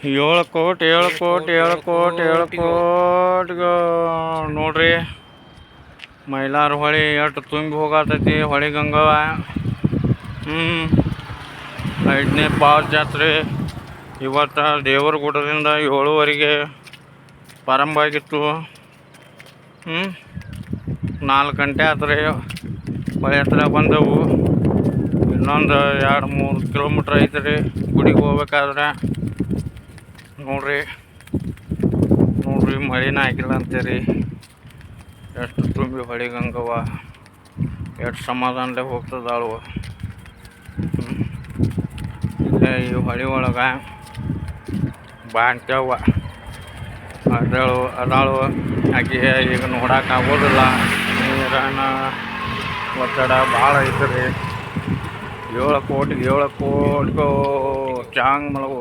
7 ಕೋಟಿ ನೋಡ್ರಿ. ಮೈಲಾರ ಹೊಳೆ ಎಷ್ಟು ತುಂಬಿ ಹೋಗತೈತಿ. ಹೊಳೆ ಗಂಗವ್ವ 5ನೇ ಪಾದ ಜಾತ್ರೆ ಇವತ್ತು ದೇವರಗುಡದಿಂದ 7 ಪ್ರಾರಂಭ ಆಗಿತ್ತು. 4 ಗಂಟೆ ಆತ್ರಿ. ಹೊಳೆ ಹತ್ರ ಬಂದವು. ಇನ್ನೊಂದು 2-3 ಕಿಲೋಮೀಟ್ರ್ ಐತ್ರಿ ಗುಡಿಗೆ ಹೋಗ್ಬೇಕಾದ್ರೆ. ನೋಡ್ರಿ ಮಳಿನ ಆಗಿಲ್ಲ ಅಂತೀರಿ. ಎಷ್ಟು ತುಂಬಿ ಹೊಳೆ ಗಂಗವ್ವ ಎಷ್ಟು ಸಮಾಧಾನಲೆ ಹೋಗ್ತದಾಳು. ಇಲ್ಲೇ ಈ ಹೊಳೆ ಒಳಗೆ ಬಾಂಟ್ಯವ್ವ ಅದಾಳು. ಆಕೆ ಈಗ ನೋಡಕ್ಕೆ ಆಗೋದಿಲ್ಲ. ನೀರಿನ ಒತ್ತಡ ಭಾಳ ಐತ್ರಿ. 7 ಕೋಟಿ ಚಾಂಗ್ ಮಲವು.